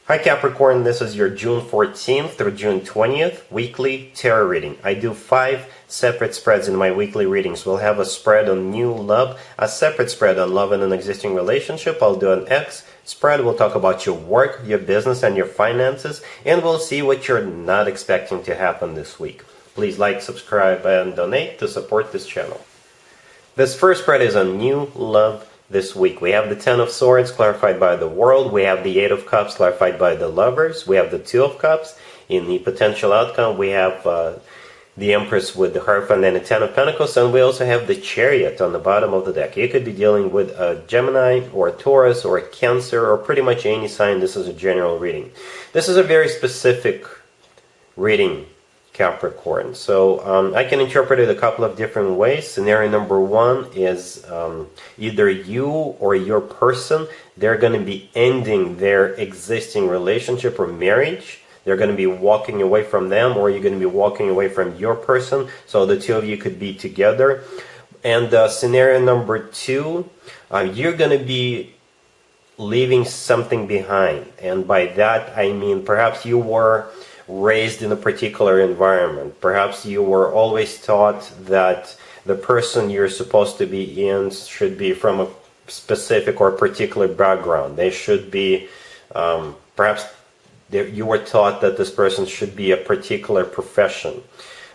Hi Capricorn, this is your June 14th through June 20th weekly tarot reading. I do 5 separate spreads in my weekly readings. We'll have a spread on new love, a separate spread on love in an existing relationship. I'll do an X spread. We'll talk about your work, your business, and your finances, and we'll see what you're not expecting to happen this week. Please like, subscribe, and donate to support this channel. This first spread is on new love this week. We have the Ten of Swords clarified by the World. We have the Eight of Cups clarified by the Lovers. We have the Two of Cups. In the potential outcome, we have the Empress with the Hierophant and the Ten of Pentacles. And we also have the Chariot on the bottom of the deck. You could be dealing with a Gemini or a Taurus or a Cancer or pretty much any sign. This is a general reading. This is a very specific reading, Capricorn. So I can interpret it a couple of different ways. Scenario number 1 is either you or your person, they're going to be ending their existing relationship or marriage. They're going to be walking away from them, or you're going to be walking away from your person. So the two of you could be together. And scenario number 2, you're going to be leaving something behind. And by that I mean perhaps you were raised in a particular environment. Perhaps you were always taught that the person you're supposed to be in should be from a specific or particular background. They should be, perhaps you were taught that this person should be a particular profession.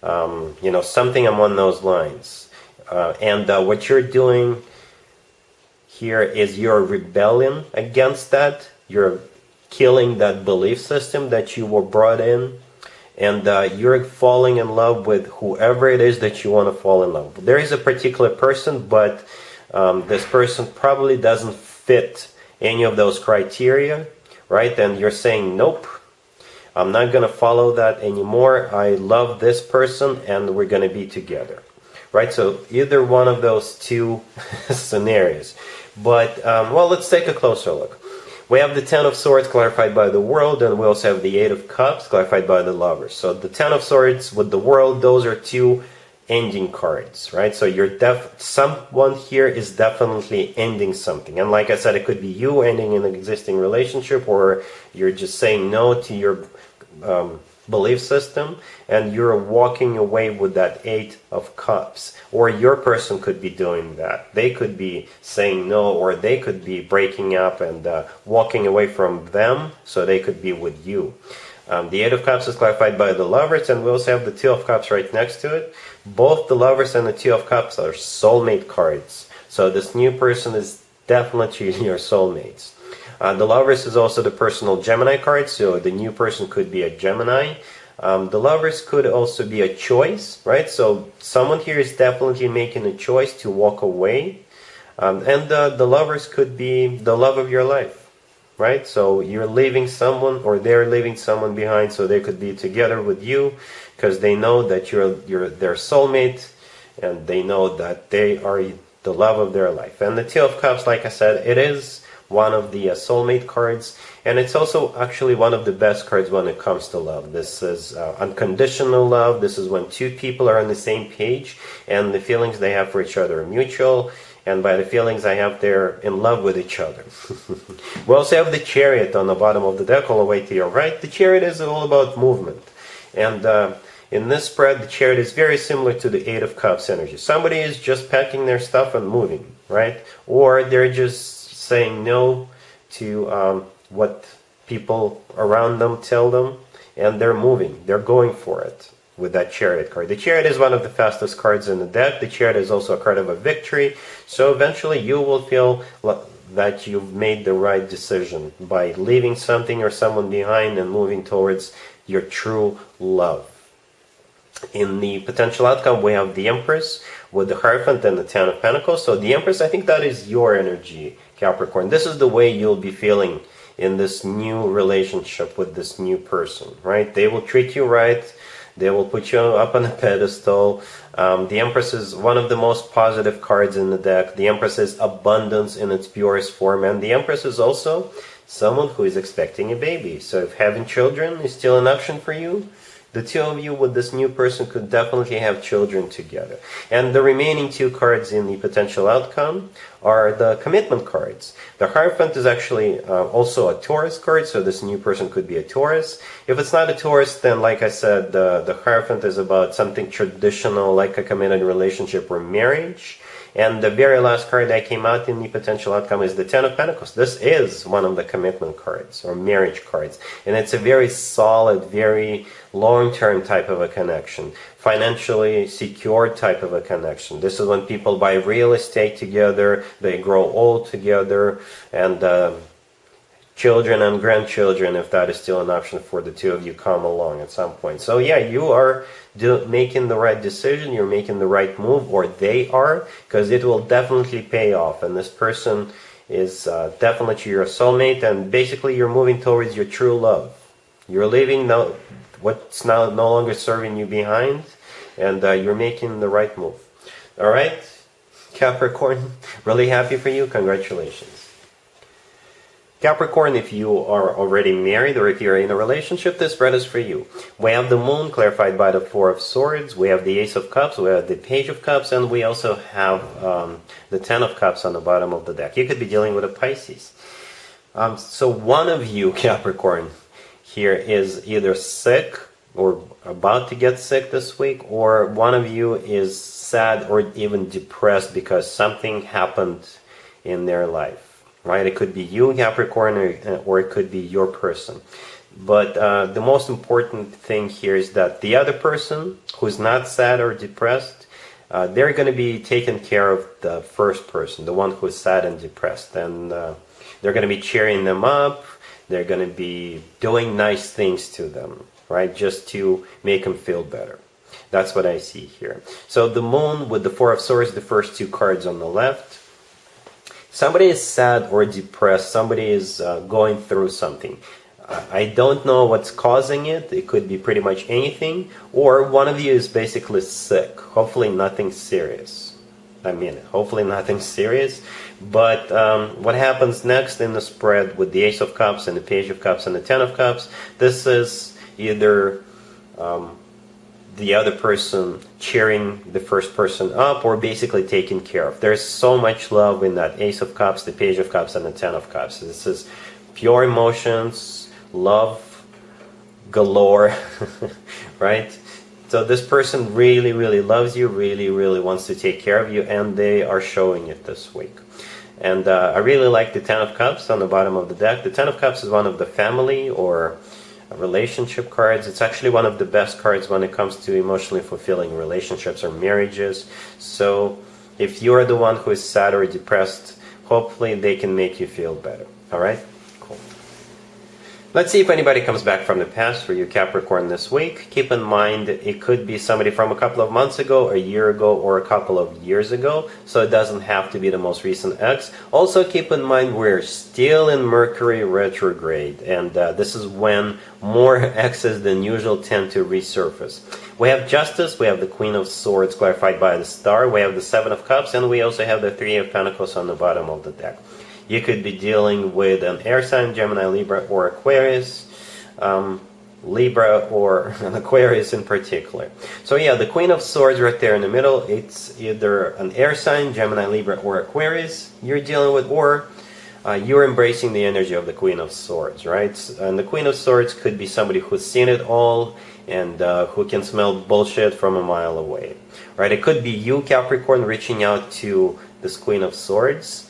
Something along those lines. And what you're doing here is you're rebelling against that. You're killing that belief system that you were brought in, and you're falling in love with whoever it is that you want to fall in love with. There is a particular person, but this person probably doesn't fit any of those criteria, right? And you're saying, nope, I'm not going to follow that anymore. I love this person and we're going to be together, right? So either one of those two scenarios. But, well, let's take a closer look. We have the Ten of Swords clarified by the World, and we also have the Eight of Cups clarified by the Lovers. So the Ten of Swords with the World, those are two ending cards, right? So someone here is definitely ending something. And like I said, it could be you ending an existing relationship, or you're just saying no to your belief system, and you're walking away with that Eight of Cups. Or your person could be doing that. They could be saying no, or they could be breaking up and walking away from them, so they could be with you. The Eight of Cups is clarified by the Lovers, and we also have the Two of Cups right next to it. Both the Lovers and the Two of Cups are soulmate cards. So this new person is definitely your soulmates. The Lovers is also the personal Gemini card, so the new person could be a Gemini. The Lovers could also be a choice, right? So someone here is definitely making a choice to walk away. And the Lovers could be the love of your life, right? So you're leaving someone, or they're leaving someone behind, so they could be together with you because they know that you're their soulmate, and they know that they are the love of their life. And the Two of Cups, like I said, it is one of the soulmate cards, and it's also actually one of the best cards when it comes to love. This is unconditional love. This is when two people are on the same page and the feelings they have for each other are mutual, and by the feelings I have, they're in love with each other. We also have the Chariot on the bottom of the deck all the way to your right. The Chariot is all about movement, and in this spread, the Chariot is very similar to the Eight of Cups energy. Somebody is just packing their stuff and moving, right? Or they're just saying no to what people around them tell them, and they're moving. They're going for it with that Chariot card. The Chariot is one of the fastest cards in the deck. The Chariot is also a card of a victory. So eventually you will feel that you've made the right decision by leaving something or someone behind and moving towards your true love. In the potential outcome, we have the Empress with the Hierophant and the Ten of Pentacles. So the Empress, I think that is your energy, Capricorn. This is the way you'll be feeling in this new relationship with this new person, right? They will treat you right. They will put you up on a pedestal. The Empress is one of the most positive cards in the deck. The Empress is abundance in its purest form. And the Empress is also someone who is expecting a baby. So if having children is still an option for you, The two of you with this new person could definitely have children together. And the remaining two cards in the potential outcome are the commitment cards. The Hierophant is actually also a Taurus card, so this new person could be a Taurus. If it's not a Taurus, then like I said, the Hierophant is about something traditional like a committed relationship or marriage. And the very last card that came out in the potential outcome is the Ten of Pentacles. This is one of the commitment cards or marriage cards. And it's a very solid, very long-term type of a connection. Financially secure type of a connection. This is when people buy real estate together, they grow old together, and children and grandchildren, if that is still an option for the two of you, come along at some point. So yeah, you are making the right decision, you're making the right move, or they are, because it will definitely pay off. And this person is definitely your soulmate, and basically you're moving towards your true love. You're leaving now what's now no longer serving you behind, and you're making the right move. All right, Capricorn, really happy for you. Congratulations. Capricorn, if you are already married or if you're in a relationship, this spread is for you. We have the Moon clarified by the Four of Swords, we have the Ace of Cups, we have the Page of Cups, and we also have the Ten of Cups on the bottom of the deck. You could be dealing with a Pisces. So one of you, Capricorn, here is either sick or about to get sick this week, or one of you is sad or even depressed because something happened in their life. Right? It could be you, Capricorn, or it could be your person. But the most important thing here is that the other person who's not sad or depressed, they're going to be taking care of the first person, the one who's sad and depressed. And they're going to be cheering them up. They're going to be doing nice things to them, right? Just to make them feel better. That's what I see here. So the Moon with the Four of Swords, the first two cards on the left. Somebody is sad or depressed. Somebody is going through something. I don't know what's causing it. It could be pretty much anything. Or one of you is basically sick. Hopefully nothing serious. Hopefully nothing serious. But what happens next in the spread with the Ace of Cups and the Page of Cups and the Ten of Cups, this is either the other person cheering the first person up or basically taken care of. There's so much love in that Ace of Cups, the Page of Cups, and the Ten of Cups. This is pure emotions, love galore, right? So this person really, really loves you, really, really wants to take care of you, and they are showing it this week. And I really like the Ten of Cups on the bottom of the deck. The Ten of Cups is one of the family or relationship cards. It's actually one of the best cards when it comes to emotionally fulfilling relationships or marriages. So if you're the one who is sad or depressed, hopefully they can make you feel better. All right? Cool. Let's see if anybody comes back from the past for you, Capricorn, this week. Keep in mind, it could be somebody from a couple of months ago, a year ago, or a couple of years ago. So it doesn't have to be the most recent ex. Also, keep in mind, we're still in Mercury retrograde. And this is when more exes than usual tend to resurface. We have Justice, we have the Queen of Swords clarified by the Star, we have the Seven of Cups, and we also have the Three of Pentacles on the bottom of the deck. You could be dealing with an air sign, Gemini, Libra, or Aquarius. Libra or an Aquarius in particular. So yeah, the Queen of Swords right there in the middle, it's either an air sign, Gemini, Libra, or Aquarius you're dealing with, or you're embracing the energy of the Queen of Swords, right? And the Queen of Swords could be somebody who's seen it all and who can smell bullshit from a mile away, right? It could be you, Capricorn, reaching out to this Queen of Swords.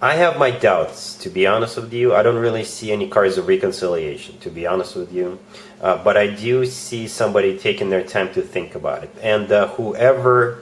I have my doubts, to be honest with you. I don't really see any cards of reconciliation, to be honest with you. But I do see somebody taking their time to think about it. And whoever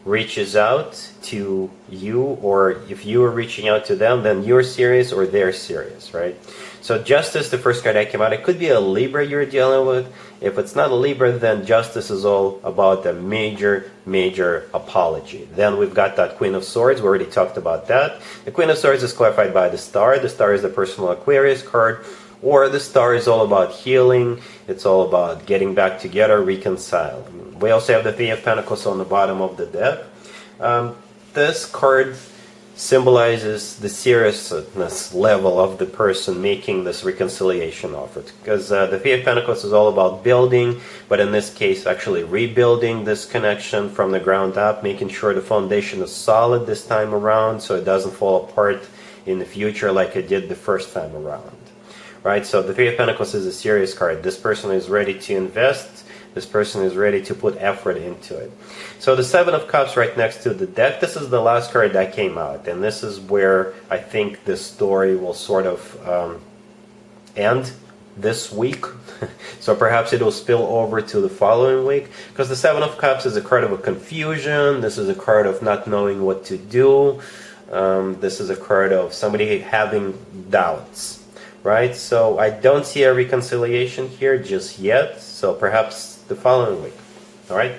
reaches out to you, or if you are reaching out to them, then you're serious or they're serious, right? So Justice, the first card that came out, it could be a Libra you're dealing with. If it's not a Libra, then Justice is all about a major, major apology. Then we've got that Queen of Swords. We already talked about that. The Queen of Swords is clarified by the Star. The Star is the personal Aquarius card. Or the Star is all about healing. It's all about getting back together, reconcile. We also have the Three of Pentacles on the bottom of the deck. This card symbolizes the seriousness level of the person making this reconciliation offer. Because the Three of Pentacles is all about building, but in this case actually rebuilding this connection from the ground up, making sure the foundation is solid this time around so it doesn't fall apart in the future like it did the first time around. Right? So the Three of Pentacles is a serious card. This person is ready to invest. This person is ready to put effort into it. So the Seven of Cups right next to the deck, this is the last card that came out. And this is where I think this story will sort of end this week. So perhaps it will spill over to the following week. Because the Seven of Cups is a card of a confusion. This is a card of not knowing what to do. This is a card of somebody having doubts. Right? So I don't see a reconciliation here just yet. So perhaps the following week. Alright?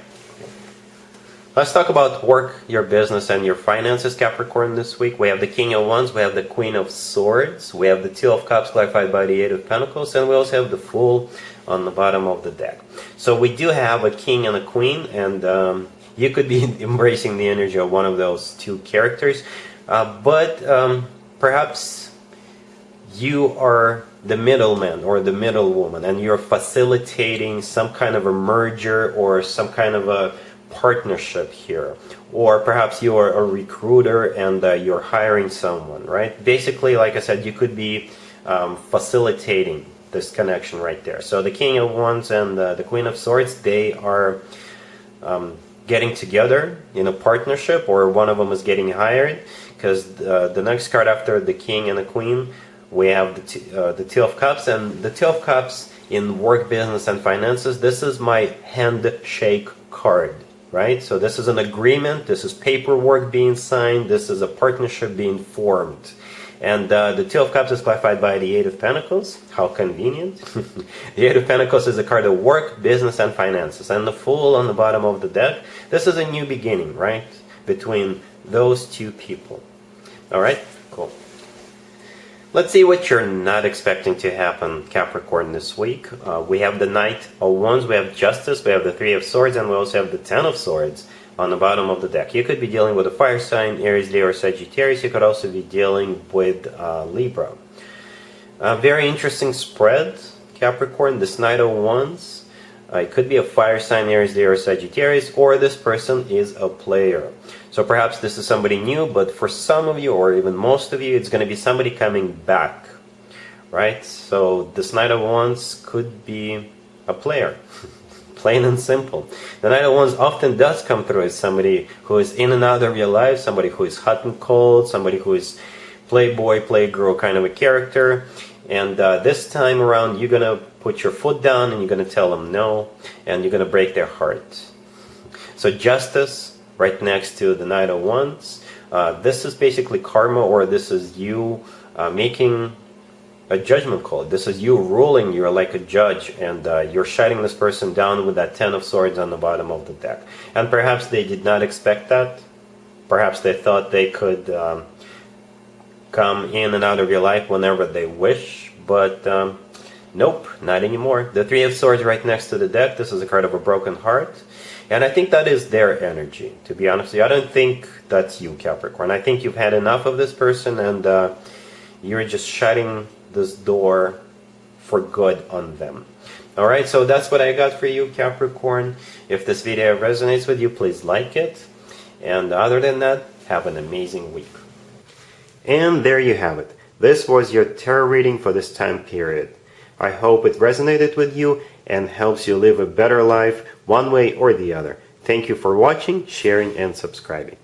Let's talk about work, your business, and your finances, Capricorn, this week. We have the King of Wands, we have the Queen of Swords, we have the Two of Cups clarified by the Eight of Pentacles, and we also have the Fool on the bottom of the deck. So we do have a King and a Queen, and you could be embracing the energy of one of those two characters, but perhaps you are the middleman or the middle woman, and you're facilitating some kind of a merger or some kind of a partnership here. Or perhaps you are a recruiter and you're hiring someone, right? Basically, like I said, you could be facilitating this connection right there. So the King of Wands and the Queen of Swords, they are getting together in a partnership, or one of them is getting hired, because the next card after the King and the Queen, we have the Two of Cups. And the Two of Cups in work, business, and finances, this is my handshake card, right? So this is an agreement, this is paperwork being signed, this is a partnership being formed. And the Two of Cups is clarified by the Eight of Pentacles. How convenient. The Eight of Pentacles is a card of work, business, and finances. And the Fool on the bottom of the deck, this is a new beginning, right? Between those two people. Alright, cool. Let's see what you're not expecting to happen, Capricorn, this week. We have the Knight of Wands, we have Justice, we have the Three of Swords, and we also have the Ten of Swords on the bottom of the deck. You could be dealing with a fire sign, Aries, Leo, or Sagittarius. You could also be dealing with Libra. Very interesting spread, Capricorn. This Knight of Wands, it could be a fire sign, Aries, Leo, or Sagittarius, or this person is a player. So perhaps this is somebody new, but for some of you, or even most of you, it's going to be somebody coming back, right? So this Knight of Wands could be a player, plain and simple. The Knight of Wands often does come through as somebody who is in and out of your life, somebody who is hot and cold, somebody who is playboy, playgirl kind of a character. And this time around, you're going to put your foot down and you're going to tell them no, and you're going to break their heart. So Justice, right next to the Knight of Wands. This is basically karma, or this is you making a judgment call. This is you ruling. You're like a judge, and you're shutting this person down with that Ten of Swords on the bottom of the deck. And perhaps they did not expect that. Perhaps they thought they could come in and out of your life whenever they wish, but nope, not anymore. The Three of Swords right next to the deck. This is a card of a broken heart. And I think that is their energy, to be honest with you. I don't think that's you, Capricorn. I think you've had enough of this person, and you're just shutting this door for good on them. Alright, so that's what I got for you, Capricorn. If this video resonates with you, please like it. And other than that, have an amazing week. And there you have it. This was your tarot reading for this time period. I hope it resonated with you and helps you live a better life one way or the other. Thank you for watching, sharing, and subscribing.